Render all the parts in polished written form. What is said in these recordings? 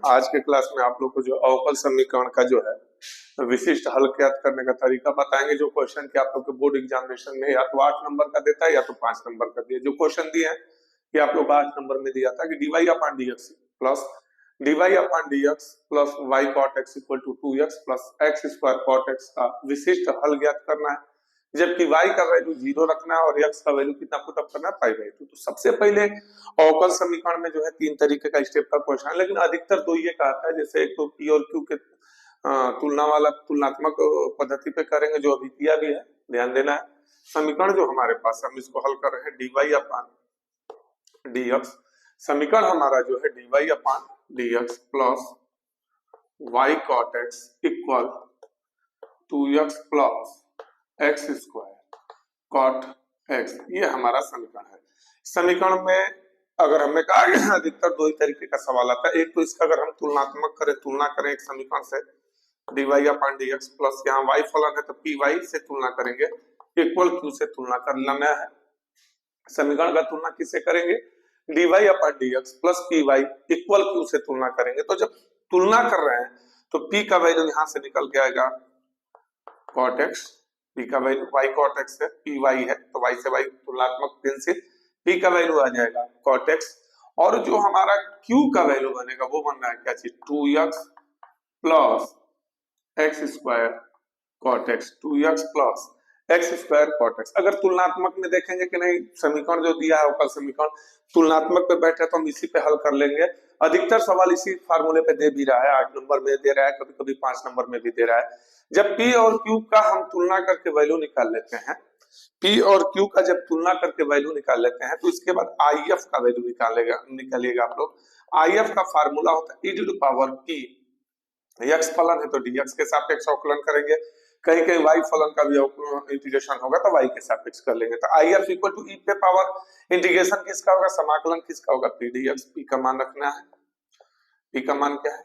आज के क्लास में आप लोग को जो अवकल समीकरण का जो है विशिष्ट हल ज्ञात करने का तरीका बताएंगे। जो क्वेश्चन के आप लोग के बोर्ड एग्जामिनेशन में या तो 8 नंबर का देता है या तो 5 नंबर का दिया। जो क्वेश्चन दिए हैं कि आप लोग 8 नंबर में दिया था कि dy upon dx plus dy upon dx plus y cot x equal to 2x plus x square cot x का विशिष्ट हल ज्ञात करना है, जबकि y का वैल्यू 0 रखना है और x का वैल्यू कितना पुट अप करना है पाई बाई 2। तो सबसे पहले अवकल समीकरण में जो है 3 तरीके का स्टेप का क्वेश्चन है, लेकिन अधिकतर तो ये कहता है जैसे एक तो p और q के तुलना वाला तुलनात्मक पद्धति पे करेंगे, जो अभी किया भी है, ध्यान देना है। समीकरण जो हमारे पास हम इसको हल कर रहे हैं dy अपॉन dx, समीकरण हमारा जो है dy upon dx plus y cot x equal 2x plus x square cot x, ये हमारा समीकरण है। समीकरण में अगर हमने कहा अधिकतर दो ही तरीके का सवाल आता है। एक तो इसका अगर हम तुलनात्मक करें, तुलना करें एक समीकरण से dy अपॉन dx प्लस यहाँ y फलन है तो py से तुलना करेंगे, इक्वल q से तुलना कर लेना है। समीकरण का तुलना किससे करेंगे? dy upon dx plus py equal q से तुलना करेंगे। तो जब तुलना कर रहे हैं तो p का वैल्यू यहाँ से निकल के आएगा cot x, p का वैल्यू y cot x है, py है तो y से y तुलनात्मक प्रिंसिप, p का वैल्यू आ जाएगा cot x, और जो हमारा q का वैल्यू बनेगा वो बन रहा है क्या चीज 2x plus x square cot x, 2x plus x square cot x। अगर तुलनात्मक में देखेंगे कि नहीं, समीकरण जो दिया है अवकल समीकरण तुलनात्मक पे बैठे तो हम इसी पे हल कर लेंगे। अधिकतर सवाल इसी फार्मूले पे दे भी रहा है, 8 नंबर में दे रहा है, कभी कभी 5 नंबर में भी दे रहा है। जब p और q का हम तुलना करके वैल्यू निकाल लेते हैं, p और q का जब तुलना करके वैल्यू निकाल लेते हैं तो इसके बाद if का वैल्यू निकालिएगा आप लोग। if का फार्मूला होता है e to the power p, x फलन है तो dx के सापेक्ष अवकलन करेंगे, कहीं कहीं y फलन का भी इंटीग्रेशन होगा तो y के सापेक्ष कर लेंगे। तो if इक्वल टू e पे पावर इंटीग्रेशन किसका होगा, समाकलन किसका होगा, p dx। p का मान रखना है, p का मान क्या है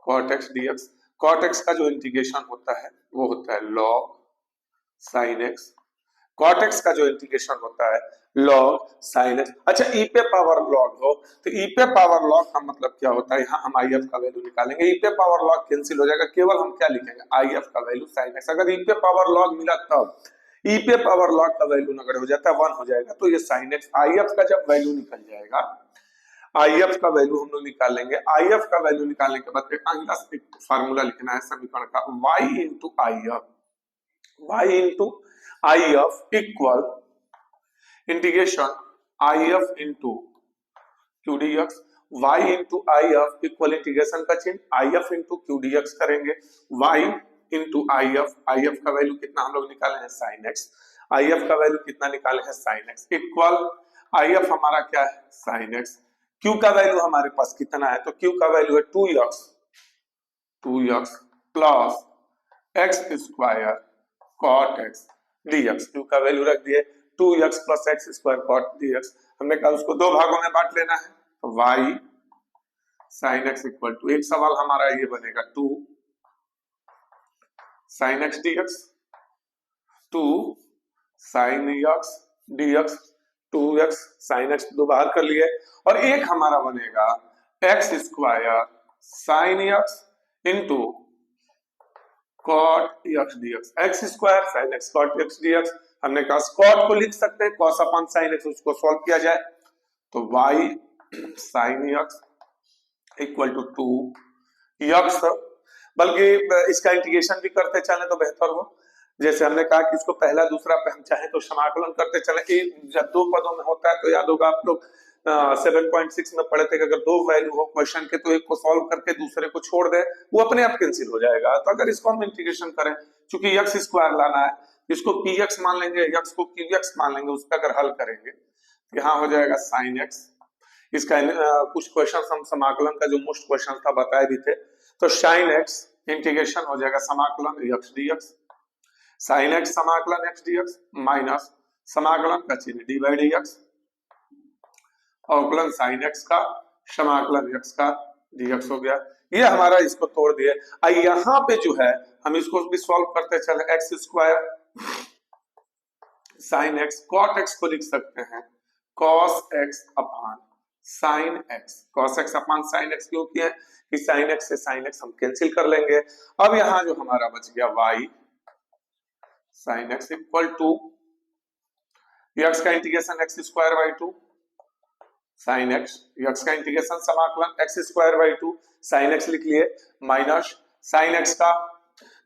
cot x dx। cot x का जो इंटीग्रेशन होता है वो होता है log sin x, cot x का जो इंटीग्रेशन होता है log sin x। अच्छा e पे पावर log हो तो e पे पावर log का मतलब क्या होता है, यहाँ हम if का वैल्यू निकालेंगे, e पे पावर log कैंसिल हो जाएगा, केवल हम क्या लिखेंगे if का वैल्यू sin x। अगर e पे पावर log मिला तब e पे पावर log का वैल्यू अगर हो जाता है 1 हो जाएगा तो ये sin x। if का जब वैल्यू निकल जाएगा, if का वैल्यू हम लोग निकाल लेंगे। if का वैल्यू निकालने के बाद अगला फार्मूला लिखना है समीकरण का y into if equal integration if into q dx, y into if equal integration का चिन्ह if इंटू q dx करेंगे, y इंटू if का वैल्यू कितना हम लोग निकाले हैं sin x, if का वैल्यू कितना निकाले हैं sin x इक्वल if हमारा क्या है sin x, q का वैल्यू हमारे पास कितना है तो q का वैल्यू है 2x plus x square cot x dx। q का वैल्यू रख दिए 2x plus x square cot dx। हमने कहा उसको दो भागों में बांट लेना है तो y sin x equal to, एक सवाल हमारा ये बनेगा 2 sin x dx, 2 sin x dx, 2x sin x दो बाहर कर लिए, और एक हमारा बनेगा x square sin x into cot x dx, x square sin x cot x dx। हमने कहा cot को लिख सकते हैं cos अपॉन sin x, उसको सॉल्व किया जाए तो y sin x equal to 2x, बल्कि इसका इंटीग्रेशन भी करते चले तो बेहतर हो। जैसे हमने कहा कि इसको पहला दूसरा पे हम चाहे तो समाकलन करते चले, जब दो पदों में होता है तो याद होगा आप लोग 7.6 में पढ़े थे कि अगर दो वैल्यू हो क्वेश्चन के तो एक को सॉल्व करके दूसरे को छोड़ दे, वो अपने आप कैंसिल हो जाएगा। तो अगर इसको हम इंटीग्रेशन करें, चूंकि x स्क्वायर लाना है, इसको px मान लेंगे, x को qx मान लेंगे, उसका अगर हल करेंगे यहाँ हो जाएगा sin x। इसका कुछ क्वेश्चन हम समाकलन का जो मोस्ट क्वेश्चन था बताए भी थे, तो sin x इंटीग्रेशन हो जाएगा समाकलन x dx, sin x समाकलन x dx माइनस समाकलन का चिन्ह d बाई dx, अवकलन sin x का समाकलन x का dx हो गया। ये हमारा इसको तोड़ दिए। यहाँ पे जो है हम इसको भी सॉल्व करते चले, x square sin x cot x को लिख सकते हैं cos x upon sine x, cos x upon sine x क्यों किया है कि साइन एक्स से साइन एक्स हम कैंसिल कर लेंगे। अब यहां जो हमारा बच गया y sine x equal to x का integration x square by two sine x, x का इंटीग्रेशन समाकलन x square by two sine x लिख लिए माइनस साइन एक्स का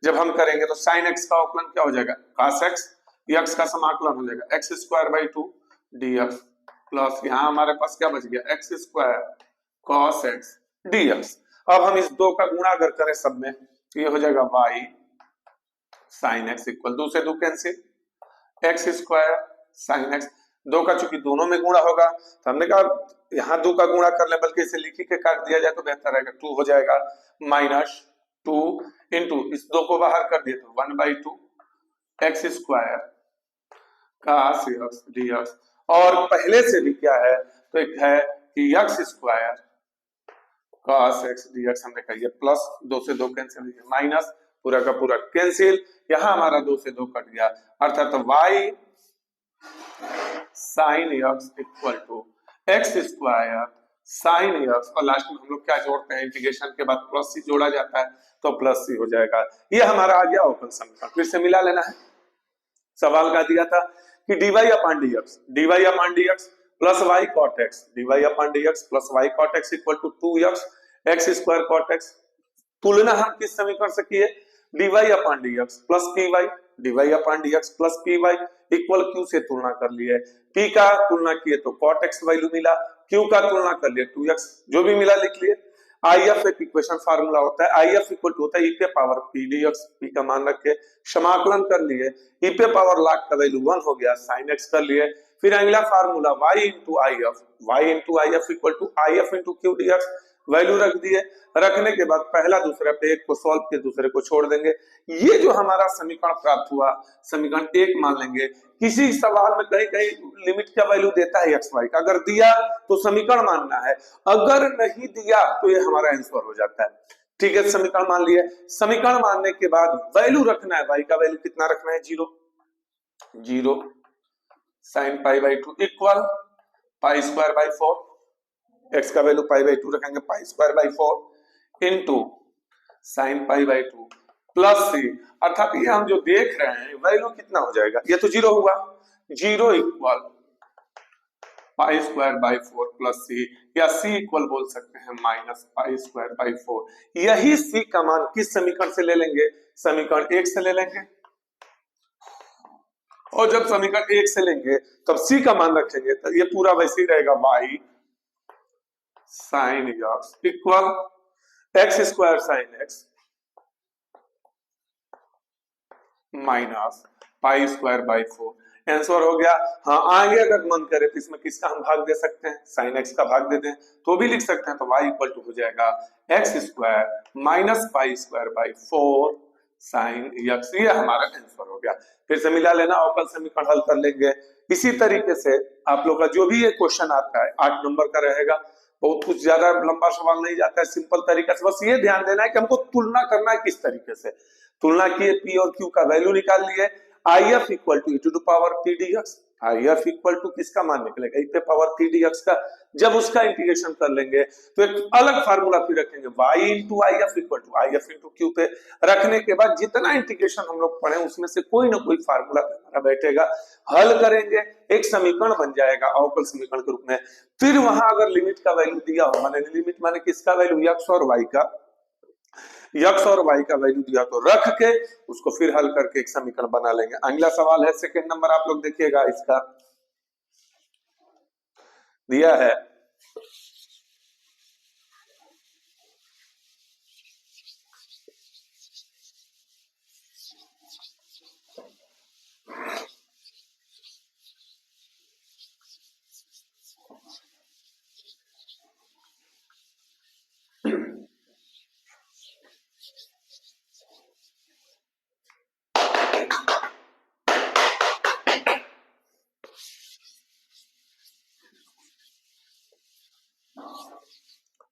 जब हम करेंगे तो साइन एक्स का अवकलन क्या हो जाएगा cos एक्स, एक्स का समाकलन हो जाएगा x square by to dx plus यहाँ हमारे पास क्या बच गया x square cos x dx। अब हम इस दो का गुणा अगर करें सब में तो ये हो जाएगा y साइन एक्स इक्वल दो से दो cancel x square sine x, दो का चूंकि दोनों में गुणा होगा तो हमने कहा यहाँ दो का गुणा कर ले बल्कि इसे लिखी के काट दिया जाए तो बेहतर रहेगा, टू हो जाएगा माइनस टू इंटू इस दो को बाहर कर दिए तो one by two x square cos x dx और पहले से भी क्या है तो एक है कि x square cos x dx हमने कहा ये प्लस दो से दो कैंसिल माइनस पूरा का पूरा कैंसिल, यहाँ हमारा दो से दो कट गया अर्थात y sine x equal to x square sine x और लास्ट में हम लोग क्या जोड़ते हैं इंटीग्रेशन के बाद प्लस सी जोड़ा जाता है तो प्लस सी हो जाएगा। ये हमारा आ गया अवकल समीकरण, फिर से मिला लेना है। सवाल का दिया था कि dy upon dx plus y cot x dy upon dx plus y cot x equal to 2x x square cot x। तुलना हम किस समीकरण से किए dy upon dx plus py dy upon dx plus py equal q से तुलना कर लिए, p का तुलना किए तो cot x वैल्यू मिला, q का तुलना कर लिए 2x, जो भी मिला लिख लिए। IF एक इक्वेशन फार्मूला होता है, IF इक्वल टू होता है e पे पावर p dx, p का मान रख के समाकलन कर लिए, e पे पावर लाख का वैल्यू 1 हो गया sin x कर लिए, फिर अगला formula y into IF equal to IF into q dx value रख दिए, रखने के बाद पहला दूसरा पे एक को सॉल्व के दूसरे को छोड़ देंगे। ये जो हमारा समीकरण प्राप्त हुआ समीकरण एक मान लेंगे। किसी सवाल में कहीं कहीं लिमिट का वैल्यू देता है एक्स वाई का, अगर दिया तो समीकरण मानना है, अगर नहीं दिया तो ये हमारा आंसर हो जाता है। ठीक है, समीकरण मान लिए, समीकरण मानने के बाद वैल्यू रखना है, वाई का वैल्यू कितना रखना है zero, zero sine pi by two equal pi square by four, x का वैल्यू पाई बाई टू रखेंगे pi square by four into sine pi by two plus C, अर्थात ये हम जो देख रहे हैं वैल्यू कितना हो जाएगा, ये तो जीरो हुआ, zero equal pi square by four plus C, या सी इक्वल बोल सकते हैं minus pi square by four. यही सी का मान किस समीकरण से ले लेंगे, समीकरण एक से ले लेंगे, और जब समीकरण एक से लेंगे तब सी का मान रखेंगे तो ये पूरा वैसे ही रहेगा y sine x equal x square sine x minus pi square by four. Answer हो गया। हाँ, आगे अगर मन करे तो इसमें किसका हम भाग दे सकते हैं, साइन एक्स का भाग दे दें तो भी लिख सकते हैं, तो y इक्वल टू हो जाएगा x square minus pi square by four sine x. ये हमारा आंसर हो गया। फिर से मिला लेना, अवकल समीकरण हल कर लेंगे। इसी तरीके से आप लोग का जो भी ये क्वेश्चन आता है 8 नंबर का रहेगा, बहुत कुछ ज्यादा लंबा सवाल नहीं जाता है, सिंपल तरीका से बस ये ध्यान देना है कि हमको तुलना करना है किस तरीके से। तुलना किए पी और क्यू का वैल्यू निकाल लिए, IF equal to e to power p dx, IF equal to किसका मान निकलेगा e पे पावर p dx का। जब उसका इंटीग्रेशन कर लेंगे तो एक अलग फार्मूला फिर रखेंगे y into IF equal to IF into q पे रखने के बाद जितना इंटीग्रेशन हम लोग पढ़े उसमें से कोई ना कोई फार्मूला हमारा बैठेगा, हल करेंगे, एक समीकरण बन जाएगा अवकल समीकरण के रूप में। फिर वहां अगर लिमिट का वैल्यू दिया हो, माने लिमिट माने किसका वैल्यू x और y का, x और y का वैल्यू दिया तो रख के उसको फिर हल करके एक समीकरण बना लेंगे। अगला सवाल है सेकंड नंबर, आप लोग देखिएगा, इसका दिया है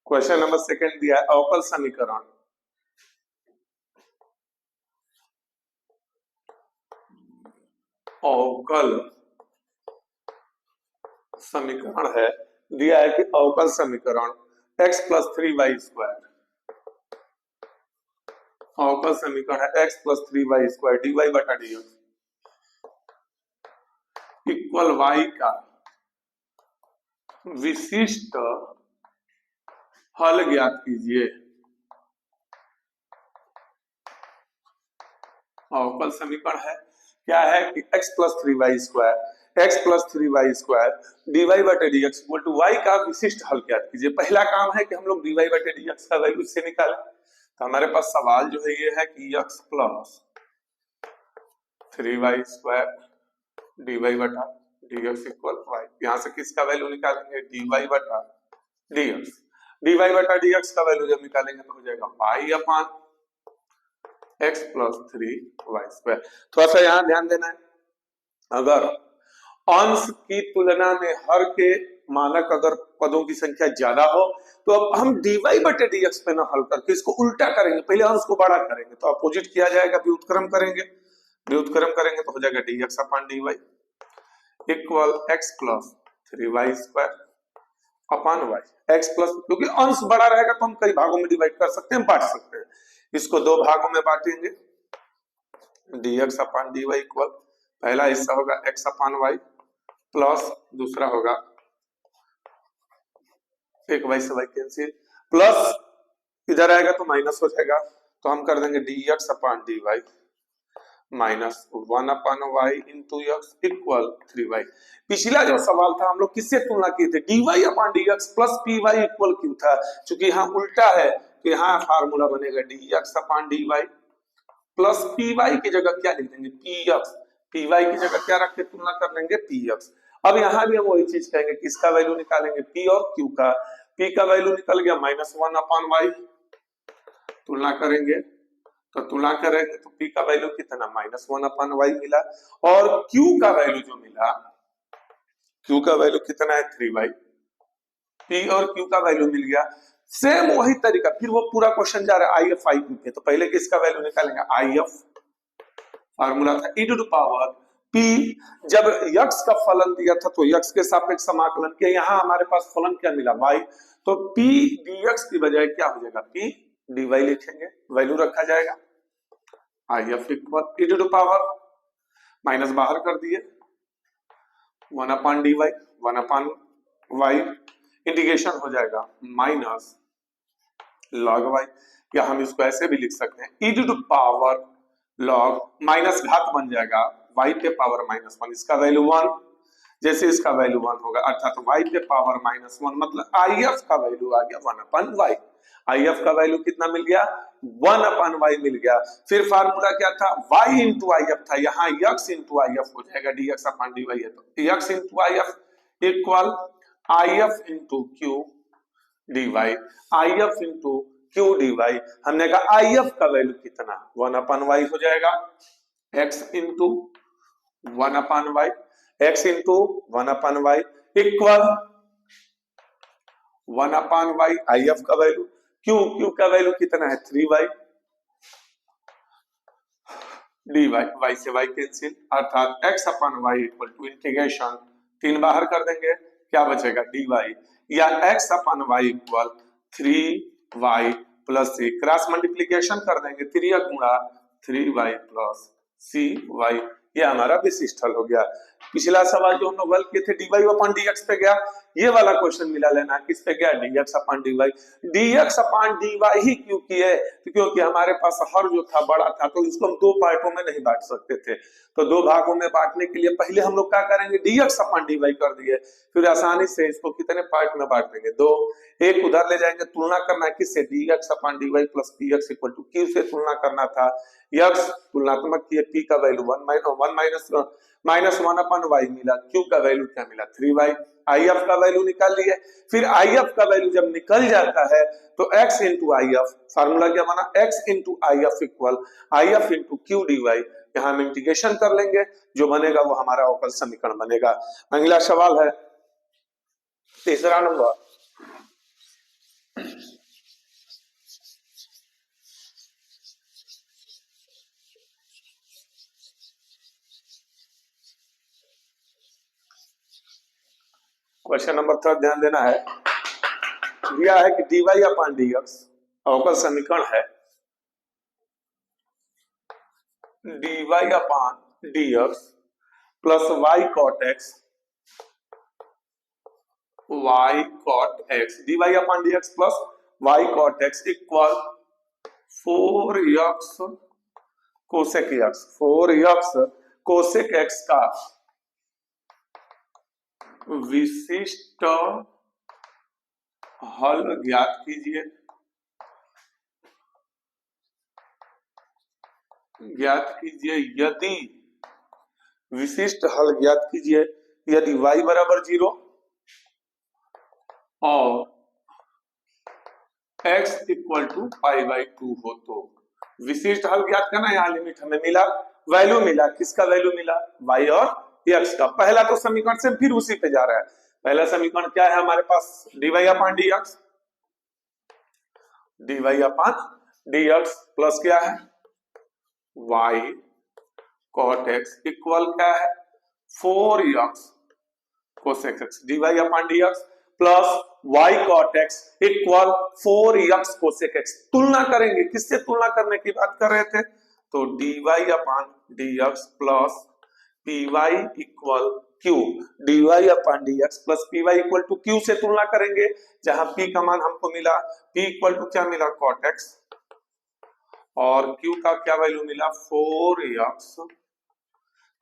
क्वेश्चन नंबर सेकंड दिया है अवकल समीकरण, अवकल समीकरण है दिया है कि अवकल समीकरण x प्लस 3y², अवकल समीकरण है x प्लस 3y² dy बटा dx इक्वल y का विशिष्ट हल ज्ञात कीजिए। अवकल समीकरण है क्या है कि x प्लस 3y² dy बटे dx इक्वल टू y का विशिष्ट हल ज्ञात कीजिए। पहला काम है कि हम लोग dy बटे dx का वैल्यू से निकालें। तो हमारे पास सवाल जो है ये है कि x प्लस 3y² dy बटा dx इक्वल y। यहाँ से किसका वैल्यू निकालेंगे? dy बटा dx। dy बटा dx का वैल्यू जब निकालेंगे तो हो जाएगा y upon x plus 3y²। थोड़ा सा यहाँ ध्यान देना है, अगर अंश की तुलना में हर के मानक अगर पदों की संख्या ज्यादा हो तो अब हम dy बटे dx पे ना हल करके इसको उल्टा करेंगे, पहले अंश को बड़ा करेंगे तो अपोजिट किया जाएगा, व्युत्क्रम करेंगे। व्युत्क्रम करेंगे तो हो जाएगा dx upon dy equal x plus 3y² अपान y। x प्लस, क्योंकि अंश बड़ा रहेगा तो हम कई भागों में डिवाइड कर सकते हैं, बांट सकते हैं। इसको दो भागों में बांटेंगे, dx अपान dy इक्वल पहला हिस्सा होगा x अपान y प्लस दूसरा होगा एक y से y कैंसिल, प्लस इधर आएगा तो माइनस हो जाएगा, तो हम कर देंगे dx upon dy minus 1 upon y into x equal 3y। पिछला जो सवाल था हम लोग किससे तुलना किए थे? dy upon dx plus py equal q था। चूंकि यहाँ उल्टा है तो यहाँ फार्मूला बनेगा dx upon dy plus py की जगह क्या लिख देंगे? px। py की जगह क्या रख के तुलना कर लेंगे? px। अब यहाँ भी हम वही चीज कहेंगे कि इसका वैल्यू निकालेंगे p और q का। p का वैल्यू निकल गया -1 अपान y, तुलना करेंगे तो तुलना करेंगे तो p का वैल्यू कितना? -1 अपान y मिला, और q का वैल्यू जो मिला, q का वैल्यू कितना है? 3y। p और q का वैल्यू मिल गया। सेम वही तरीका, फिर वो पूरा क्वेश्चन जा रहा है if i q पे, तो पहले किसका वैल्यू निकालेंगे? if, फार्मूला था e to the power p। जब x का फलन दिया था तो x के सापेक्ष समाकलन किया, यहाँ हमारे पास फलन क्या मिला? y। तो p dx की बजाय क्या हो जाएगा? p dy लिखेंगे, वैल्यू रखा जाएगा if equal e to the power, minus बाहर कर दिए 1 upon dy 1 upon y, integration हो जाएगा माइनस log y, या हम इसको ऐसे भी लिख सकते हैं e to the power log, minus घात बन जाएगा y पे पावर -1, इसका वैल्यू 1, जैसे इसका वैल्यू 1 होगा अर्थात y पे पावर -1 मतलब if का वैल्यू आ गया 1 अपान y। if का वैल्यू कितना मिल गया? 1 अपान y मिल गया। फिर फार्मूला क्या था? y इंटू if था, यहाँ x इंटू if हो जाएगा, dx अपान dy है तो x into if equal if into q dy, if into q dy। हमने कहा if का वैल्यू कितना? 1 अपान y हो जाएगा, x into 1 upon y, x into 1 upon y equal 1 upon y if का value, q का वैल्यू कितना है? 3y dy, y से y कैंसिल अर्थात x upon y equal to integration 3 बाहर कर देंगे, क्या बचेगा? dy, या x upon y equal 3y plus c, cross multiplication कर देंगे, 3 गुणा 3y प्लस cy, ये हमारा विशिष्ट हल हो गया। पिछला सवाल जो हम लोग हल किए थे dy अपान dx पे गया, ये वाला क्वेश्चन मिला लेना किस पे गया? dx upon dy। dx upon dy ही क्यों किए? क्योंकि हमारे पास हर जो था बड़ा था, तो इसको हम दो पार्टों में नहीं बांट सकते थे, तो दो भागों में बांटने के लिए पहले हम लोग क्या करेंगे? dx अपान dy कर दिए, फिर आसानी से इसको कितने पार्ट में बांट देंगे? दो। एक उधर ले जाएंगे, तुलना करना है किससे? dx upon dy plus px equal to q से तुलना करना था, x तुलनात्मक किए, p का वैल्यू 1 माइनस 1 अपान y मिला, q का वैल्यू क्या मिला? 3y। if का वैल्यू निकाल लिए, फिर if का वैल्यू जब निकल जाता है तो x इंटू if, फार्मूला क्या बना? x into if equal if into q dy, यहाँ हम इंटीग्रेशन कर लेंगे, जो बनेगा वो हमारा अवकल समीकरण बनेगा। अगला सवाल है तीसरा नंबर, क्वेश्चन नंबर 3 ध्यान देना है। दिया है कि dy अपॉन dx अवकल समीकरण है dy upon dx plus y cot x dy upon dx plus y cot x equal 4x cosec x 4x cosec x का विशिष्ट हल ज्ञात कीजिए। यदि विशिष्ट हल ज्ञात कीजिए यदि y बराबर 0 और x इक्वल टू π/2 हो तो विशिष्ट हल ज्ञात करना। यहाँ लिमिट हमें मिला, वैल्यू मिला, किसका वैल्यू मिला? y और x का। पहला तो समीकरण से फिर उसी पे जा रहा है। पहला समीकरण क्या है हमारे पास? dy अपॉन dx प्लस क्या है? y cot x इक्वल क्या है? 4x cosec x dy upon dx plus y cot x equal 4x cosec x। तुलना करेंगे, किससे तुलना करने की बात कर रहे थे? तो dy upon dx plus py equal q dy upon dx plus py equal to q से तुलना करेंगे, जहां p का मान हमको मिला, p इक्वल टू क्या मिला? cot x और q का क्या वैल्यू मिला? 4x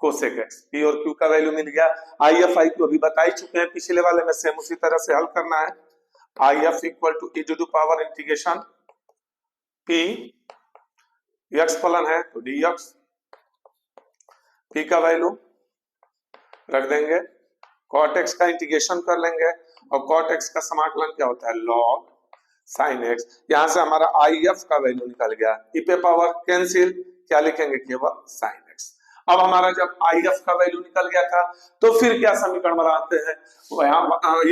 cosec x। p और q का वैल्यू मिल गया। if iq अभी बता ही चुके हैं पिछले वाले में, सेम उसी तरह से हल करना है। if equal to e to the power integration p x फलन है तो dx, p का वैल्यू रख देंगे, cot x का इंटीग्रेशन कर लेंगे और cot x का समाकलन क्या होता है? log sin x। यहां से हमारा if का वैल्यू निकल गया, e पे पावर कैंसिल, क्या लिखेंगे? केवल sin x। अब हमारा जब if का वैल्यू निकल गया था तो फिर क्या समीकरण बनाते हैं? यहाँ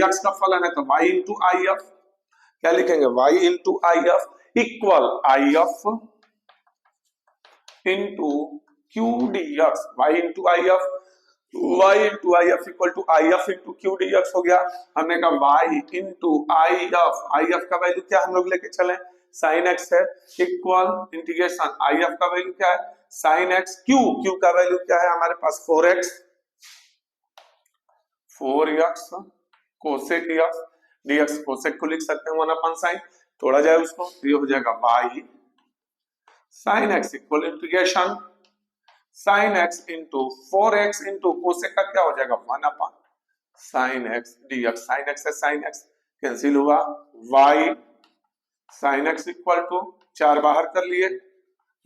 x का फलन है तो y इंटू if, क्या लिखेंगे? y into if equal if into q dx, y into if equal to if into q dx हो गया। हमने कहा y इंटू if का वैल्यू क्या हम लोग लेके चले? sin x है इक्वल इंटीग्रेशन if का वैल्यू क्या है? sin x, q का वैल्यू क्या है हमारे पास? 4x कोसेक dx कोसेक को लिख सकते हैं 1/sin, थोड़ा जाए उसको तो ये हो जाएगा y sin x equal integration sin x into 4x into cosec का क्या हो जाएगा? 1/sin x dx। sin x है sin x कैंसिल हुआ, y sin x equal to 4 बाहर कर लिए,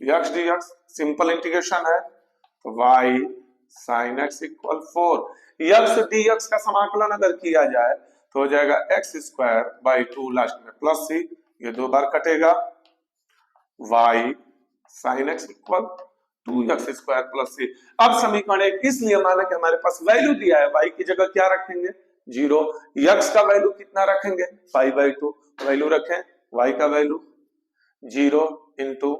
x dx सिंपल इंटीग्रेशन है तो y sin x equal 4। x dx का समाकलन अगर किया जाए तो हो जाएगा x²/2 लास्ट में प्लस c, ये 2 बार कटेगा, y sin x equal 2x² plus c। अब समीकरण 1 इसलिए माना कि हमारे पास वैल्यू दिया है, y की जगह क्या रखेंगे? 0। x का वैल्यू कितना रखेंगे? π/2 वैल्यू रखें, y का value 0 into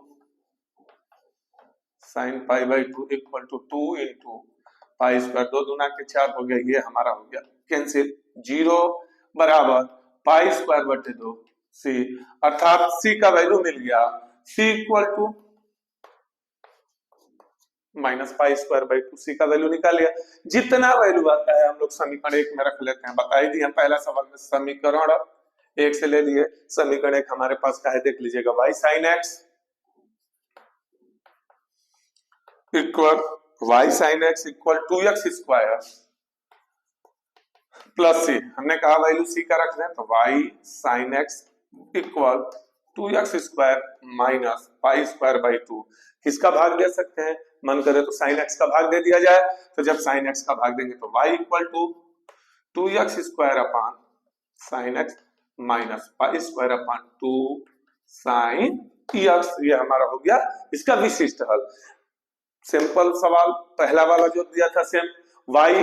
sin π/2 equal to 2 into π², 2 दूना के 4 हो गया, ये हमारा हो गया कैंसिल। 0 बराबर π²/2 c, अर्थात c का वैल्यू मिल गया, c इक्वल टू -π²/2, c का वैल्यू निकाल लिया। जितना वैल्यू आता है हम लोग समीकरण 1 में रख लेते हैं, बता ही दिया पहला सवाल में। समीकरण 1 से ले लिए, समीकरण 1 हमारे पास का है, देख लीजिएगा, y sin x equal 2x² plus c। हमने कहा वैल्यू c का रख दें तो y sin x equal 2x² minus π²/2। किसका भाग दे सकते हैं? मन करे तो sin x का भाग दे दिया जाए, तो जब sin x का भाग देंगे तो y equal to 2x² upon sin x minus π²/2 sin x। ये हमारा हो गया इसका विशिष्ट हल। सिंपल सवाल पहला वाला जो दिया था same, y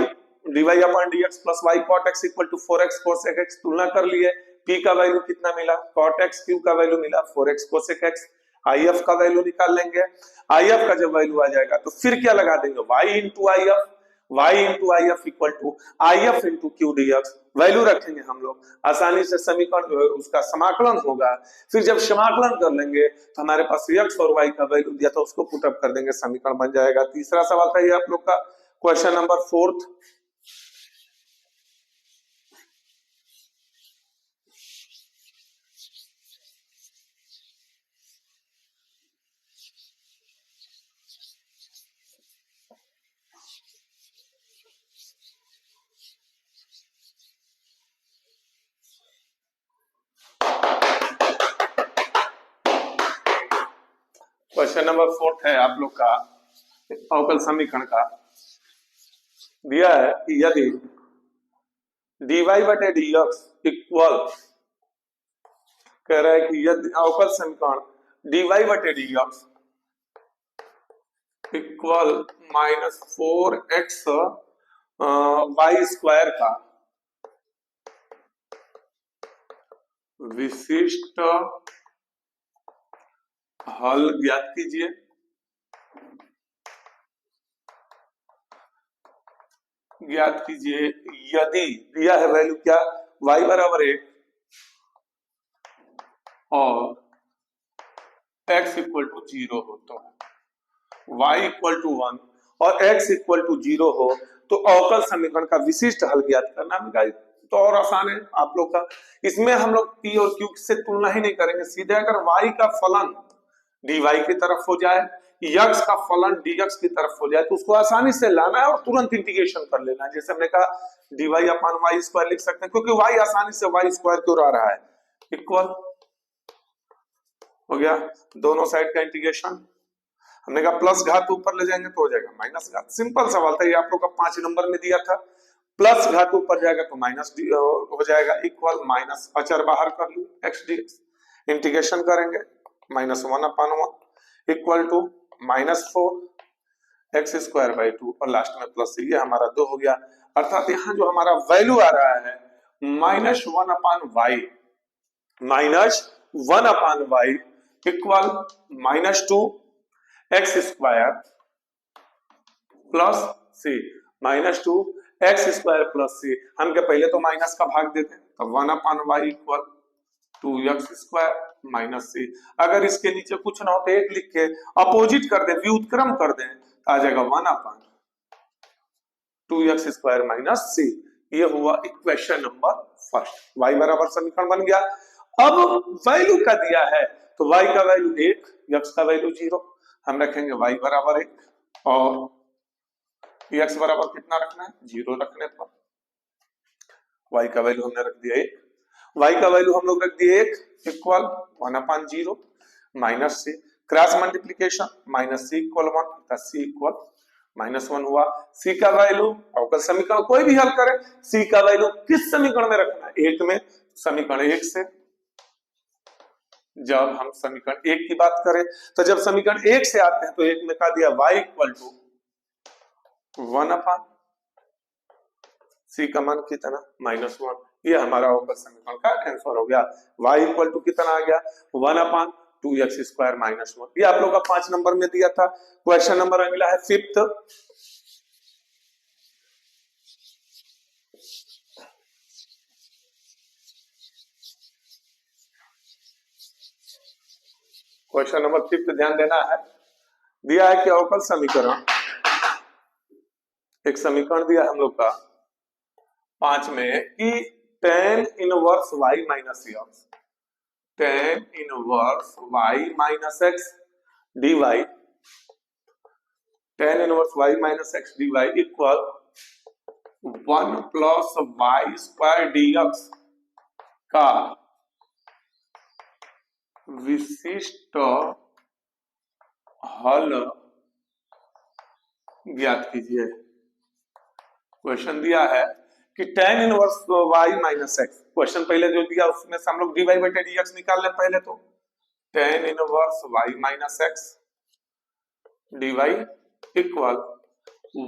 dy upon dx plus y cot x equal to 4x cosec x, तुलना कर लिए, p का वैल्यू कितना मिला? cot x, q का वैल्यू मिला 4x cosec x, if का वैल्यू निकाल लेंगे। if का जब वैल्यू आ जाएगा तो फिर क्या लगा देंगे? y into if, y into I F equal to I F into q d x, value रखेंगे हम लोग, आसानी से समीकरण जो है उसका समाकलन होगा। फिर जब समाकलन कर लेंगे तो हमारे पास x और y का वैल्यू दिया था उसको पुटअप कर देंगे, समीकरण बन जाएगा। तीसरा सवाल था ये आप लोग का, क्वेश्चन नंबर 4। क्वेश्चन नंबर 4 है आप लोग का अवकल समीकरण का। दिया है कि यदि dy बटे dx इक्वल, कह रहा है कि यदि अवकल समीकरण dy बटे dx equal -4x y square का विशिष्ट हल ज्ञात कीजिए। ज्ञात कीजिए यदि दिया है वैल्यू क्या, y बराबर 1 और x इक्वल टू 0 हो तो, y इक्वल टू 1 और x इक्वल टू 0 हो तो अवकल समीकरण का विशिष्ट हल ज्ञात करना। तो और आसान है आप लोग का, इसमें हम लोग p और q से तुलना ही नहीं करेंगे, सीधे अगर y का फलन dy की तरफ हो जाए, x का फलन dx की तरफ हो जाए तो उसको आसानी से लाना है और तुरंत इंटीग्रेशन कर लेना है। जैसे हमने कहा dy अपन y स्क्वायर लिख सकते हैं क्योंकि y आसानी से y स्क्वायर क्यों आ रहा है, इक्वल हो गया दोनों साइड का इंटीग्रेशन। हमने कहा प्लस घात ऊपर ले जाएंगे तो हो जाएगा माइनस घात, सिंपल सवाल था ये, आप लोग का 5 नंबर में दिया था। प्लस घात ऊपर जाएगा तो माइनस हो जाएगा, इक्वल माइनस अचर बाहर कर ली x dx, इंटीग्रेशन करेंगे -1/1 equal to -4 x square by 2 और लास्ट में प्लस, ये हमारा 2 हो गया। अर्थात यहाँ जो हमारा वैल्यू आ रहा है -1/y, -1/y equal -2x square plus c, -2x square plus c। हम क्या पहले तो माइनस का भाग देते हैं, तो 1/y equal 2x square minus c। अगर इसके नीचे कुछ ना हो तो एक लिख के अपोजिट कर दे, व्युत्क्रम कर दे, आ जाएगा 1/2x स्क्वायर माइनस c। ये हुआ इक्वेशन नंबर फर्स्ट, y बराबर समीकरण बन गया। अब वैल्यू का दिया है तो y का वैल्यू 1, x का वैल्यू 0, हम रखेंगे y बराबर 1 और x बराबर कितना रखना है, 0 रखने पर y का वैल्यू हमने रख दिया 1, y का वैल्यू हम लोग रख दिए 1 equal 1/0 minus c, cross multiplication -c equal 1, c equal -1 हुआ। c का वैल्यू अवकल समीकरण कोई भी हल करें, c का वैल्यू किस समीकरण में रखना है, 1 में, समीकरण 1 से। जब हम समीकरण 1 की बात करें तो जब समीकरण 1 से आते हैं तो 1 में कहा दिया y इक्वल टू 1/, c का मान कितना -1, ये हमारा अवकल समीकरण का आंसर हो गया। y इक्वल टू कितना आ गया 1/2x स्क्वायर -1, ये आप लोग का 5 नंबर में दिया था। क्वेश्चन नंबर अगला है 5th। क्वेश्चन नंबर 5th ध्यान देना है। दिया है कि अवकल समीकरण, एक समीकरण दिया हम लोग का 5 में कि tan inverse y minus x, tan inverse y minus x dy, tan inverse y minus x dy equal 1 plus y square dx का विशिष्ट हल ज्ञात कीजिए। क्वेश्चन दिया है कि tan inverse y minus x, question पहले जो दिया उसमें से हम लोग dy बटे dx निकाल लें पहले, तो tan inverse y minus x dy equal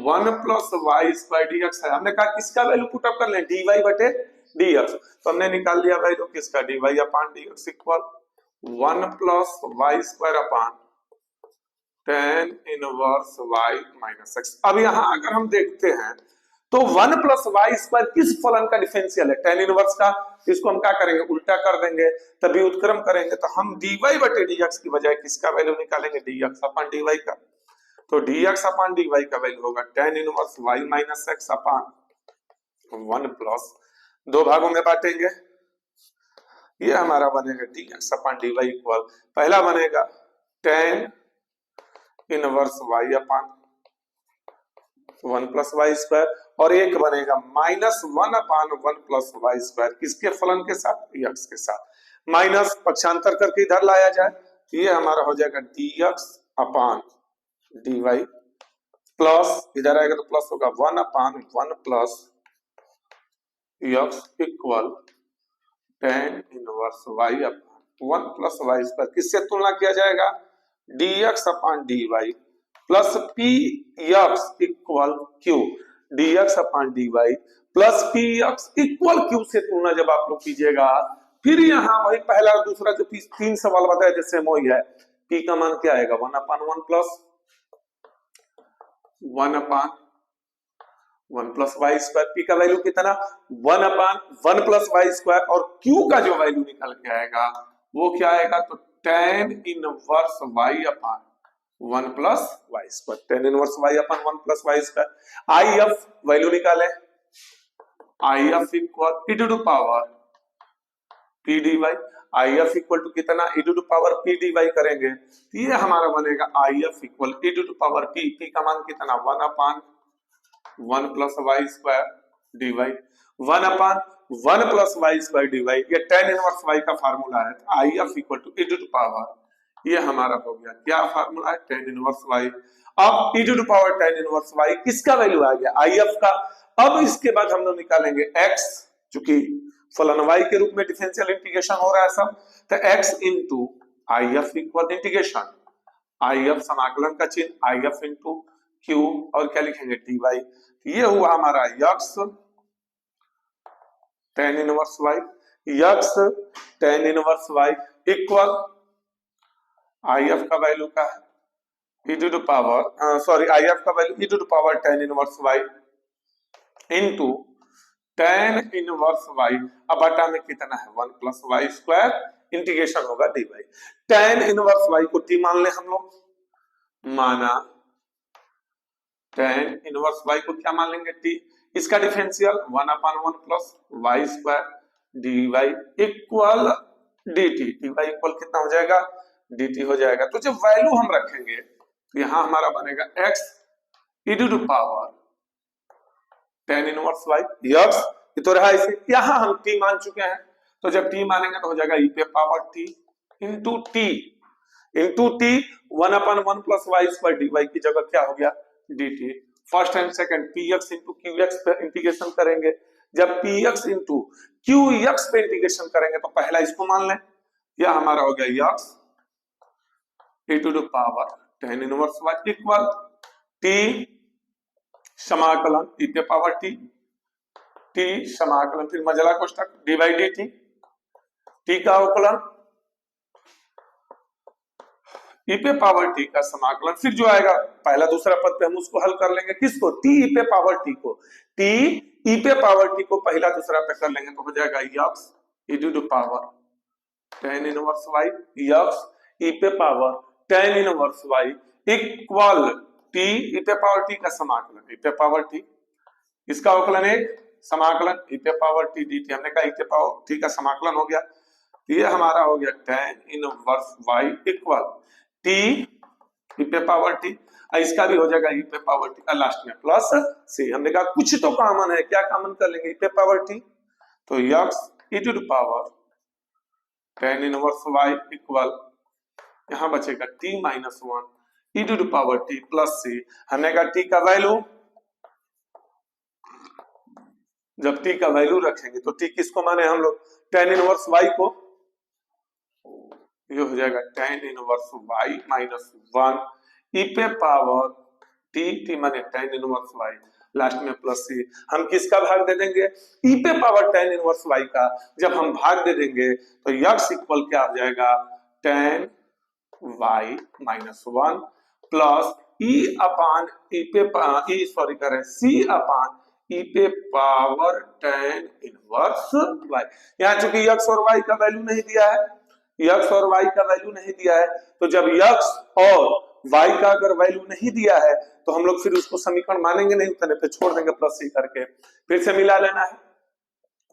1 plus y square dx है। हमने कहा किसका वैल्यू पुट अप कर लें, dy बटे dx, तो हमने निकाल लिया वैल्यू किसका, dy upon dx equal 1 plus y square upon tan inverse y minus x. अब यहां अगर हम देखते हैं तो 1 प्लस वाई स्क्वायर किस फलन का डिफरेंशियल है? tan इनवर्स का। इसको हम क्या करेंगे? उल्टा कर देंगे, तभी उत्क्रम करेंगे तो हम dy बटे dx की बजाय किसका वैल्यू निकालेंगे? dx अपॉन dy का। तो dx अपॉन dy का वैल्यू होगा tan inverse y minus x upon 1 plus, दो भागों में बांटेंगे, ये हमारा बनेगा dx अपॉन dy इक्वल, पहला बनेगा tan inverse y upon 1 plus y square और एक बनेगा minus 1 upon 1 plus y square, किसके फलन के साथ? x के साथ। माइनस पक्षांतर करके इधर लाया जाए तो ये हमारा हो जाएगा dx अपॉन dy प्लस, इधर आएगा तो प्लस होगा 1 upon 1 plus x equal tan inverse y upon 1 plus y square, किससे तुलना किया जाएगा? dx upon dy plus p x equal q, dx upon dy plus p x equal q से तुलना जब आप लोग कीजिएगा, फिर यहां वही पहला और दूसरा जो तीन सवाल बताया जैसे वही है, p का मान क्या आएगा? 1 upon 1 plus 1 upon 1 plus y square, p का वैल्यू कितना? 1 अपॉन 1 प्लस वाई स्क्वायर, और q का जो वैल्यू निकल के आएगा वो क्या आएगा? तो tan inverse y upon 1 plus y square, tan inverse y upon 1 plus y square. I F value निकाले, I F equal e to power p dy, I F equal to कितना? e to power p dy करेंगे तो ये हमारा बनेगा I F equal e to power p, p का मान कितना? 1 upon 1 plus y square dy, 1 upon 1 plus y square dy, ये tan इनवर्स y का फार्मूला है। I F equal to e to power, ये हमारा हो गया क्या फार्मूला है? tan inverse y। अब e to power tan inverse y किसका वैल्यू आ गया? if का। अब इसके बाद हम लोग निकालेंगे x, चूंकि फलन y के रूप में डिफरेंशियल इंटीग्रेशन हो रहा है सब, तो x into if equal integration if समाकलन का चिन्ह if इनटू q और क्या लिखेंगे? dy। ये हुआ हमारा x tan inverse y, x tan inverse y equal IF का वैल्यू का e टू पावर IF का value e to power tan inverse y into tan inverse y, अब बटा में कितना है? 1 प्लस वाई स्क्वायर, इंटीग्रेशन होगा dy। tan इनवर्स y को t मान ले हम लोग, माना tan इनवर्स y को क्या मान लेंगे? t, इसका differential 1 upon 1 plus y square dy equal dt, dy equal कितना हो जाएगा? dt हो जाएगा। तो जब वैल्यू हम रखेंगे तो यहां हमारा बनेगा x e to power tan inverse y, x ये तो रहा इसे, यहां हम t मान चुके हैं, तो जब t मानेंगे तो हो जाएगा e पे power t into t 1 upon 1 plus y square dy की जगह क्या हो गया? dt। First and second px into qx पे इंटीग्रेशन करेंगे, जब px इंटू qx पे इंटीग्रेशन करेंगे तो पहला इसको मान लें, यह हमारा हो गया x e to power tan inverse y equal t समाकलन e पे पावर t समाकलन फिर मजला कोष्ठक dy dt, t का अवकलन e पे पावर t का समाकलन, फिर जो आएगा पहला दूसरा पद पे हम उसको हल कर लेंगे, किसको? t e पे पावर t को, t e पे पावर t को पहला दूसरा पे कर लेंगे तो हो जाएगा x e to power tan inverse y, x e पे power tan inverse y equal t e पे पावर t का समाकलन e पे पावर t, इसका अवकलन एक समाकलन e पे पावर t dt, हमने कहा e पे पावर t का समाकलन हो गया, ये हमारा हो गया tan inverse y equal t e पे पावर t, इसका भी हो जाएगा e पे पावर t, लास्ट में प्लस c। हमने कहा कुछ तो कॉमन है, क्या कॉमन कर लेंगे? e पे पावर t, तो x e to power tan inverse y equal यहां बचेगा t minus 1 e to power t plus c। हमने कहा t का वैल्यू, जब t का वैल्यू रखेंगे तो t किसको माने हम लोग? tan इनवर्स y को, ये हो जाएगा tan inverse y minus 1 e पे पावर t माने tan इनवर्स y, लास्ट में प्लस c। हम किसका भाग दे देंगे? e पे पावर tan इनवर्स y का। जब हम भाग दे देंगे तो x इक्वल क्या आ जाएगा? tan y माइनस 1 प्लस ई अपान ई पे ई सॉरी करें सी अपान ई पे पावर tan इनवर्स y। यहाँ चूंकि x और y का वैल्यू नहीं दिया है, x और y का वैल्यू नहीं दिया है, तो जब x और y का अगर वैल्यू नहीं दिया है तो हम लोग फिर उसको समीकरण मानेंगे नहीं, उतने पे छोड़ देंगे प्लस सी करके, फिर से मिला लेना है।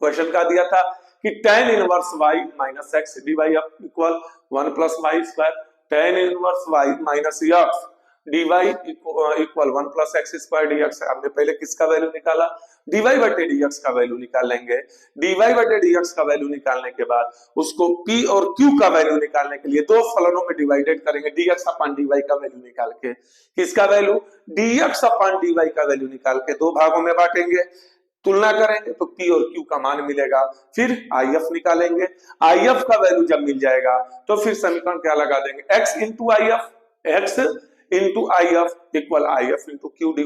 क्वेश्चन का दिया था कि tan inverse y minus x dy equal 1 plus y square, tan inverse y minus x dy equal 1 plus x square dx। हमने पहले किसका वैल्यू निकाला, dy बटे dx का वैल्यू निकाल लेंगे। dy बटे dx का वैल्यू निकालने के बाद उसको p और q का वैल्यू निकालने के लिए दो फलनों में डिवाइडेड करेंगे, dx अपॉन dy का वैल्यू निकाल के। किसका वैल्यू, dx अपॉन dy का वैल्यू निकाल के दो भागों में बांटेंगे, तुलना करेंगे तो P और Q का मान मिलेगा, फिर IF निकालेंगे। IF का वैल्यू जब मिल जाएगा तो फिर समीकरण क्या लगा देंगे, x into IF, x into IF equal IF into Q dy,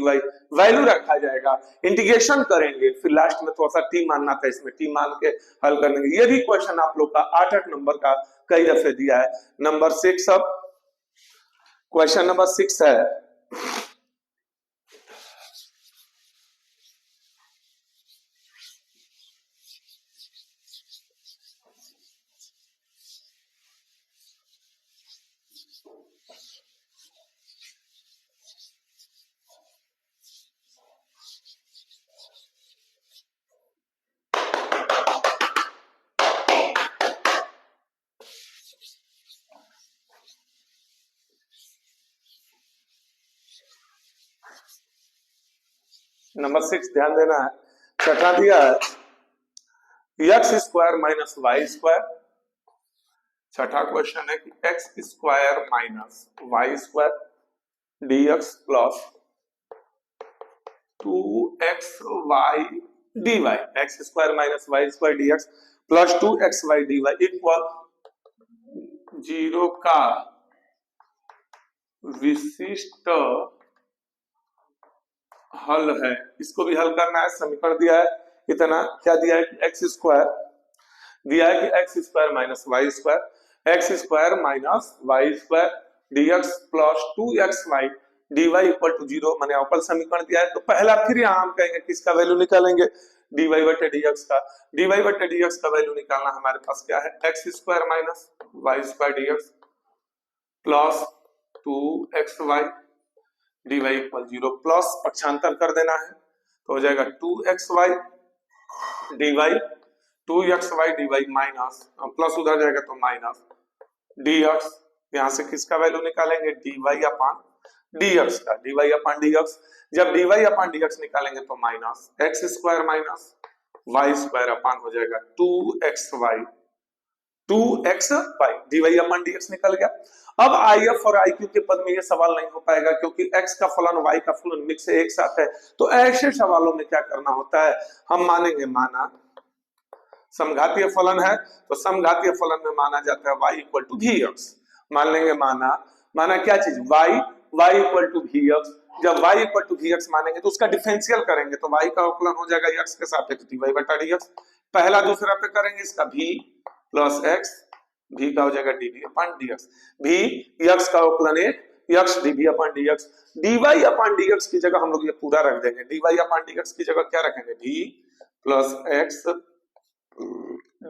value रखा जाएगा, इंटीग्रेशन करेंगे, फिर लास्ट में थोड़ा सा t मानना था, इसमें t मान के हल कर लेंगे। ये भी क्वेश्चन आप लोग का 8-8 नंबर का कई दफे दिया है। नंबर 6, अब क्वेश्चन नंबर 6 है, नंबर 6 ध्यान देना है। छठा दिया है x square minus y square. छठा क्वेश्चन है कि x square minus y square dx plus 2x y dy, x square minus y square dx plus 2x y dy equal 0 का विशिष्ट हल है। इसको भी हल करना है। समीकरण दिया है इतना, क्या दिया है कि एक्स स्क्वायर दिया है कि x square minus y square, x square minus y square dx plus 2xy dy equal to 0, माने अवकल समीकरण दिया है। तो पहला फिर यहां हम कहेंगे किसका वैल्यू निकालेंगे, dy बटे dx का। dy बटे dx का वैल्यू निकालना हमारे पास क्या है, x square minus y square dx plus 2xy dy equal 0, प्लस पक्षांतर कर देना है तो हो जाएगा 2xy dy, 2xy dy minus plus उधर जाएगा तो माइनस dx, यहां से किसका वैल्यू निकालेंगे, dy अपॉन dx का, dy अपॉन dx। जब dy अपॉन dx निकालेंगे तो minus x square minus y square upon हो जाएगा 2xy dy अपॉन dx निकल गया। अब IF और IQ के पद में ये सवाल नहीं हो पाएगा क्योंकि x का फलन y का फलन मिक्स से एक साथ है। तो ऐसे सवालों में क्या करना होता है, हम मानेंगे माना समघातीय फलन है तो समघातीय फलन में माना जाता है y इक्वल टू vx, मान लेंगे माना क्या चीज y इक्वल टू vx। जब y इक्वल टू vx मानेंगे तो उसका डिफरेंशियल करेंगे तो y का अवकलन हो जाएगा x के सापेक्ष dy बटा dx। पहला दूसरा पे करेंगे इसका v प्लस x, v का हो जाएगा dv upon dx, v x का अवकलन एक x dv upon dx, dy upon dx की जगह हम लोग ये पूरा रख देंगे, dy अपॉन dx की जगह क्या रखेंगे, v plus x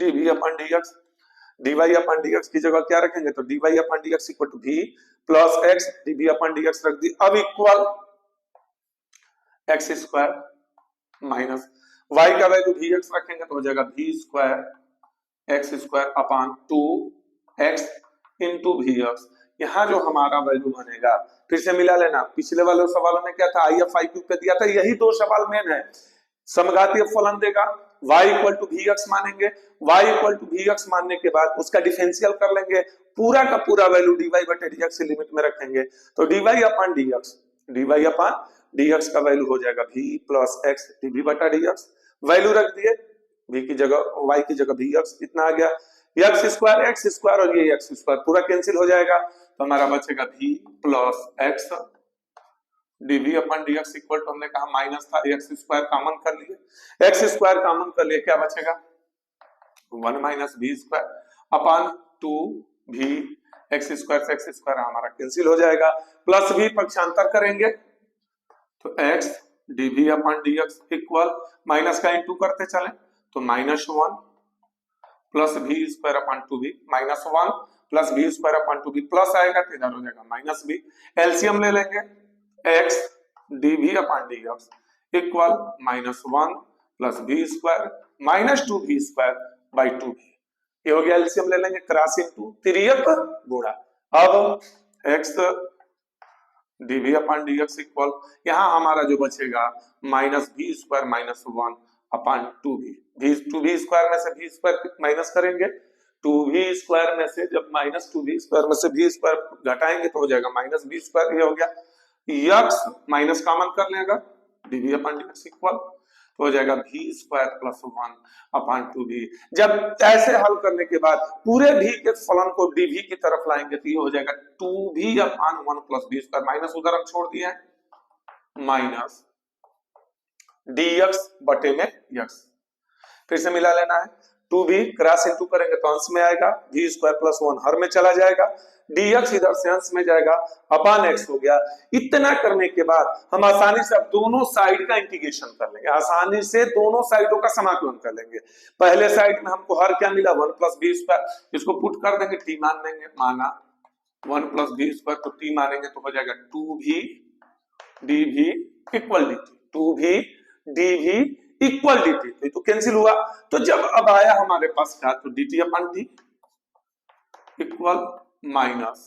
dv upon dx, dy upon dx की जगह क्या रखेंगे तो dy upon dx equal to v plus x dv upon dx रख दी। अब equal x square minus y का वैल्यू vx रखेंगे तो हो जाएगा v square x square upon 2x into vx। यहाँ जो हमारा वैल्यू बनेगा, फिर से मिला लेना, पिछले वाले सवालों में क्या था, IF IQ पे दिया था, यही दो सवाल मेन है। समघातीय फलन देगा, y इक्वल टू vx मानेंगे, y इक्वल टू vx मानने के बाद उसका डिफरेंशियल कर लेंगे, पूरा का पूरा वैल्यू dy बटे dx से लिमिट में रखेंगे तो dy अपॉन dx का वैल्यू हो जाएगा v प्लस x dv बटा dx, वैल्यू रख दिए, v की जगह y की जगह vx, इतना आ गया, x स्क्वायर और ये x स्क्वायर पूरा कैंसिल हो जाएगा तो हमारा बचेगा v plus x dv upon dx equal to, हमने कहा माइनस था, x स्क्वायर कॉमन कर लिए, x स्क्वायर कॉमन कर लिए, क्या बचेगा 1 minus v square upon 2v x square से एक्स स्क्वायर हमारा कैंसिल हो जाएगा, प्लस भी पक्षांतर करेंगे तो x dv upon dx equal minus का इंटू करते चले तो -1 plus v square upon 2b -1 plus v square upon 2b plus आएगा तो इधर हो जाएगा माइनस b। एलसीएम ले लेंगे x dv upon dx equal -1 plus b square minus 2b square by 2b। ये हो गया एलसीएम ले लेंगे क्रॉस इनटू तिर्यक गुणा। अब x dv upon dx equal यहां हमारा जो बचेगा minus b square minus 1 upon 2b। 2b square में से b स्क्वायर माइनस करेंगे 2b स्क्वायर में से जब माइनस 2b स्क्वायर में से b स्क्वायर घटाएंगे तो हो जाएगा माइनस b स्क्वायर। ये हो गया x माइनस कॉमन कर लेगा dv अपॉन dx इक्वल तो हो जाएगा v square plus 1 upon 2b। जब ऐसे हल करने के बाद पूरे v के फलन को dv की तरफ लाएंगे तो ये हो जाएगा 2v upon 1 plus b square minus उधर हम छोड़ दिए माइनस dx बटे में x। फिर से मिला लेना है 2b क्रॉस इनटू करेंगे तो अंश में आएगा v स्क्वायर प्लस 1 हर में चला जाएगा dx इधर से अंश में जाएगा अपॉन x हो गया। इतना करने के बाद हम आसानी से अब दोनों साइड का इंटीग्रेशन कर लेंगे, आसानी से दोनों साइडों का समाकलन कर लेंगे। पहले साइड में हमको हर क्या मिला 1 प्लस b स्क्वायर, इसको पुट कर देंगे t मान लेंगे, माना 1 प्लस b स्क्वायर तो t मानेंगे तो हो जाएगा 2v dv equal dt 2v dv equal dt तो कैंसिल हुआ। तो जब अब आया हमारे पास क्या तो dt upon d equal minus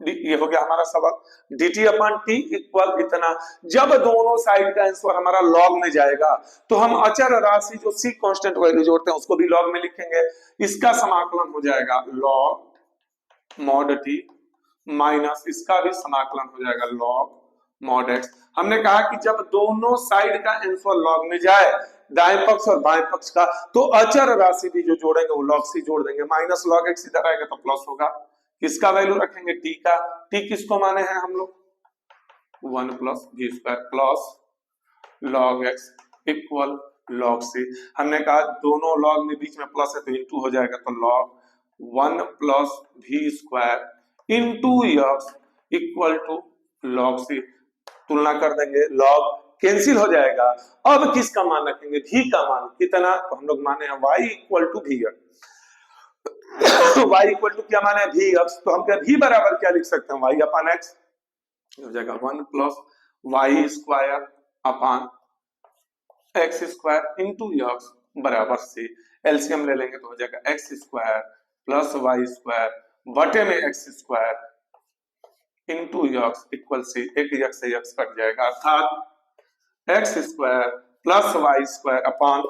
ये हो गया हमारा सवाल dt अपॉन t इक्वल इतना। जब दोनों साइड का आंसर हमारा लॉग में जाएगा तो हम अचर राशि जो c कांस्टेंट वैल्यू जोड़ते हैं उसको भी लॉग में लिखेंगे। इसका समाकलन हो जाएगा लॉग मॉड t माइनस इसका भी समाकलन हो जाएगा लॉग मॉड x। हमने कहा कि जब दोनों साइड का आंसर लॉग में जाए दाएं पक्ष और बाएं पक्ष का तो अचर राशि भी जो जोड़ेंगे वो लॉग c जोड़ देंगे। माइनस लॉग x इधर आएगा तो प्लस होगा। किसका वैल्यू रखेंगे t का, t किसको माने हैं हम लोग 1 plus v square plus log x equal log c। हमने कहा दोनों लॉग में बीच में प्लस है तो इंटू हो जाएगा तो log 1 plus v square into x equal to log c। तुलना कर देंगे लॉग कैंसिल हो जाएगा। अब किसका मान रखेंगे v का मान कितना तो हम लोग माने हैं y equal to vx। y equal to क्या माने vx तो हम क्या v बराबर क्या लिख सकते हैं y अपॉन x हो जाएगा 1 plus y square upon x square into x बराबर से एलसीएम ले लेंगे तो हो जाएगा x square plus y square बटे में x square into x equal से एक x से x कट जाएगा अर्थात x square plus y square upon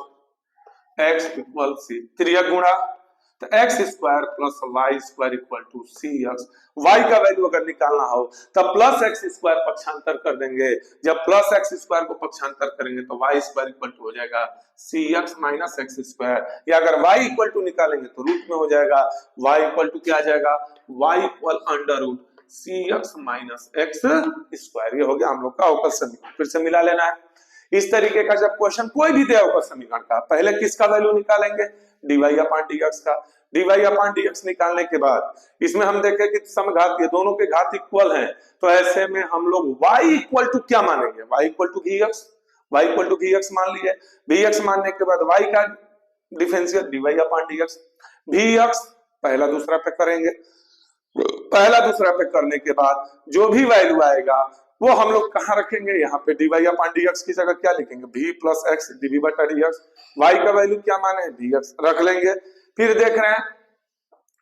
x equal से त्रियक गुणा तो x square plus y square equal to cx। y का वैल्यू अगर निकालना हो तब प्लस x स्क्वायर पक्षांतर कर देंगे। जब प्लस x स्क्वायर को पक्षांतर करेंगे तो y स्क्वायर इक्वल टू हो जाएगा cx माइनस x स्क्वायर। या अगर y इक्वल टू निकालेंगे तो रूट में हो जाएगा y इक्वल टू क्या आ जाएगा y equal under root cx minus x square. ये हो गया हम लोग का अवकल समीकरण। फिर से मिला लेना है। इस तरीके का जब क्वेश्चन कोई भी दे अवकल समीकरण का पहले किसका वैल्यू निकालेंगे dy अपॉन dx का। dy अपॉन dx निकालने के बाद इसमें हम देखें कि समघात ये दोनों के घात इक्वल हैं तो ऐसे में हम लोग y इक्वल टू क्या मानेंगे y equal to vx। y equal to vx मान लिए vx मानने के बाद y का differential dy upon dx। vx पहला दूसरा पे करेंगे, पहला दूसरा पे करने के बाद जो भी वैल्यू आएगा वो हम लोग कहां रखेंगे यहाँ पे dy अपॉन dx की जगह क्या लिखेंगे v प्लस x dv बटा dx। y का वैल्यू क्या माने है dx रख लेंगे। फिर देख रहे हैं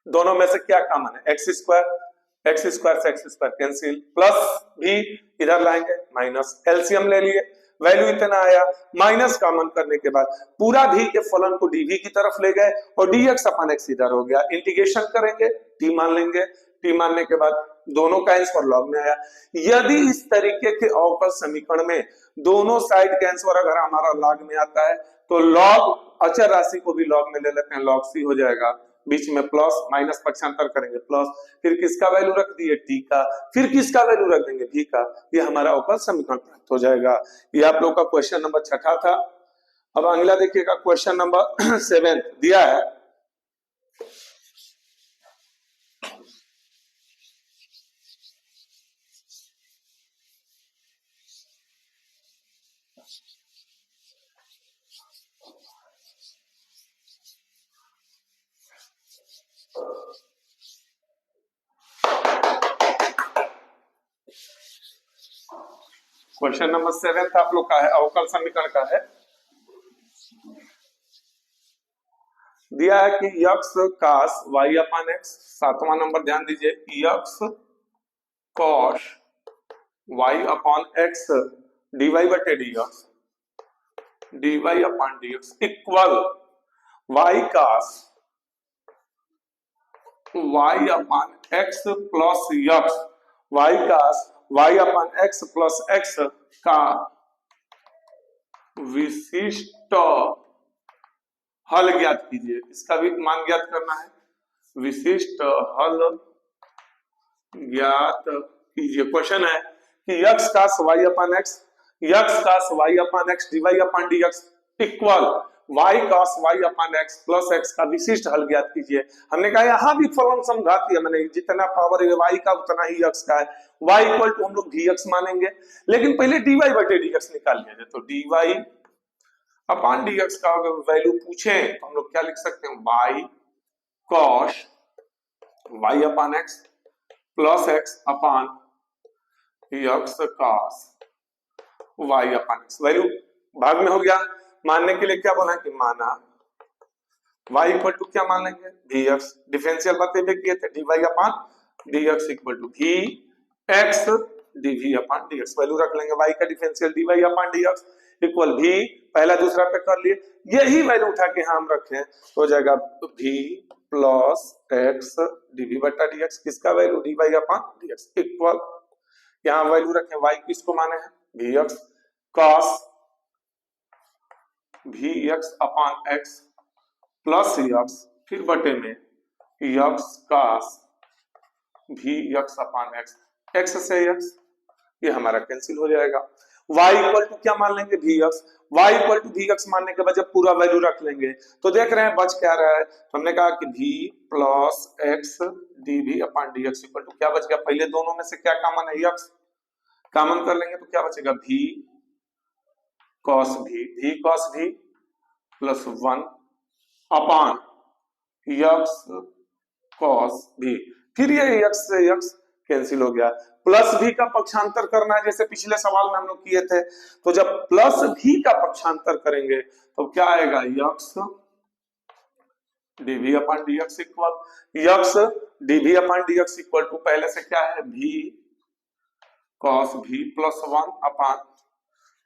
दोनों में से क्या कॉमन है x स्क्वायर से x square cancel plus v इधर लाएंगे माइनस एलसीएम ले लिए वैल्यू इतना आया माइनस कॉमन करने के बाद पूरा v के फलन को dv की तरफ ले गए और dx अपॉन x इधर हो गया। इंटीग्रेशन करेंगे t मान लेंगे, t मानने के बाद दोनों का आंसर लॉग में आया। यदि इस तरीके के अवकल समीकरण में दोनों साइड का आंसर अगर हमारा लॉग में आता है तो लॉग अचर राशि को भी लॉग में ले लेते हैं लॉग c हो जाएगा बीच में प्लस माइनस पक्षांतर करेंगे प्लस फिर किसका वैल्यू रख दिए t का फिर किसका वैल्यू रख देंगे v का। ये हमारा अवकल समीकरण प्राप्त हो जाएगा। ये आप लोग का क्वेश्चन नंबर 6 था। अब अगला देखिएगा क्वेश्चन नंबर 7 दिया है क्वेश्चन नंबर 7 आप लोग का है, अवकल समीकरण का है। दिया है कि x cos y upon x, 7वां नंबर ध्यान दीजिए, x cos y upon x dy बटे dx, dy upon dx equal y cos y upon x plus x, y cos y upon x plus x का विशिष्ट हल ज्ञात कीजिए। इसका भी मान ज्ञात करना है। विशिष्ट हल ज्ञात कीजिए। क्वेश्चन है कि x cos y upon x, x cos y upon x D Y अपान dx equal y cos y upon x plus x का विशिष्ट हल ज्ञात कीजिए। हमने कहा यहां भी फलन समघाती है, मैंने जितना पावर है वाई का उतना ही यक्स का है। वाई इक्वल टू हम लोग डीएक्स मानेंगे, लेकिन पहले डीवाई बटे डीएक्स निकाल लिया जाए। तो डीवाई अपान डीएक्स का अगर वैल्यू पूछे तो हम लोग क्या लिख सकते हैं, Y cos Y upon x plus x अपान x cos y upon x. Value भाग में हो गया। मानने के लिए क्या बोला कि माना y इक्वल टू क्या मान लेंगे, vx। डिफरेंशियल बतेबे किए थे, dy upon dx equal to vx dv upon dx। Value रख लेंगे y का differential dy upon dx equal v, पहला दूसरा पे कर लिए, यही वैल्यू उठा के हम रखें तो हो जाएगा v प्लस x dv बटा dx। किसका value, dy upon dx equal, यहाँ वैल्यू रखें y किसको माने हैं, vx cos vx अपान x प्लस x फिर बटे में x cos vx अपान x, x से x ये हमारा कैंसिल हो जाएगा। y इक्वल टू क्या मान लेंगे, vx। y equal to vx मानने के बाद जब पूरा वैल्यू रख लेंगे तो देख रहे हैं बच क्या रहा है। तो हमने कहा कि v plus x dv upon dx equal to क्या बच गया, पहले दोनों में से क्या कॉमन है, x कॉमन कर लेंगे तो क्या बचेगा, v cos v प्लस 1 अपान x cos v, फिर ये x से x कैंसिल हो गया। प्लस v का पक्षांतर करना है, जैसे पिछले सवाल में हम लोग किए थे। तो जब प्लस v का पक्षांतर करेंगे तो क्या आएगा, x dv upon dx equal x dv upon dx equal to पहले से क्या है, v cos v plus 1 upon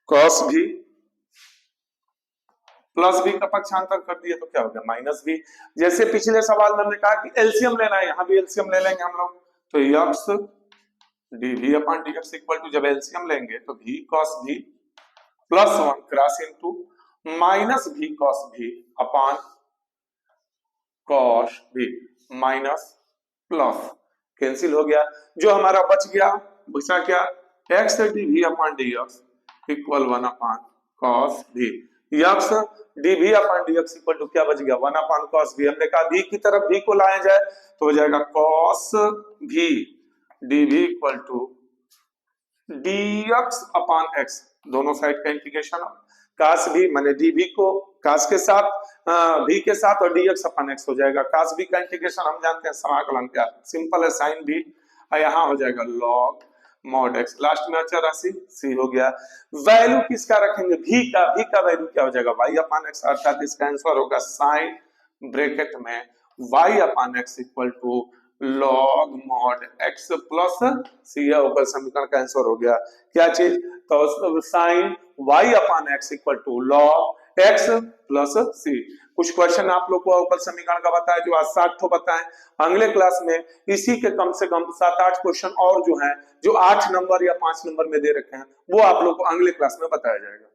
cos v plus v का पक्षांतर कर दिया तो क्या हो गया, माइनस v। जैसे पिछले सवाल में हमने कहा कि एलसीएम लेना है, यहां भी एलसीएम ले लेंगे हम लोग। तो x dv upon dx equal to, जब एलसीएम लेंगे तो v cos v plus 1 cross into minus v cos v upon cos v minus plus cancel हो गया। जो हमारा बच गया बचा क्या, x dv upon dx equal 1 upon cos v। x dv upon dx equal to क्या बच गया, 1 अपान cos v। हमने कहा v की तरफ v को लाया जाए तो हो जाएगा cos v dv equal to dx upon x, दोनों साइड का इंटीग्रेशन। cos v माने dv को cos के साथ v के साथ और dx अपान x हो जाएगा। cos v का इंटीग्रेशन हम जानते हैं समाकलन क्या, सिंपल है, sin v, यहाँ हो जाएगा log mod x, लास्ट में अचर राशि c हो गया। वैल्यू किसका रखेंगे, v का वैल्यू क्या हो जाएगा, y अपान x, अर्थात इसका आंसर होगा sin ब्रैकेट में y upon x equal to log mod x plus c होकर समीकरण का आंसर हो गया। क्या चीज, तो sin y upon x equal to log x plus c। कुछ क्वेश्चन आप लोग को अवकल समीकरण का बताया, जो आज 60 ठो बताएं। अगले क्लास में इसी के कम से कम 7-8 क्वेश्चन और जो हैं, जो 8 नंबर या 5 नंबर में दे रखे हैं, वो आप लोग को अगले क्लास में बताया जाएगा।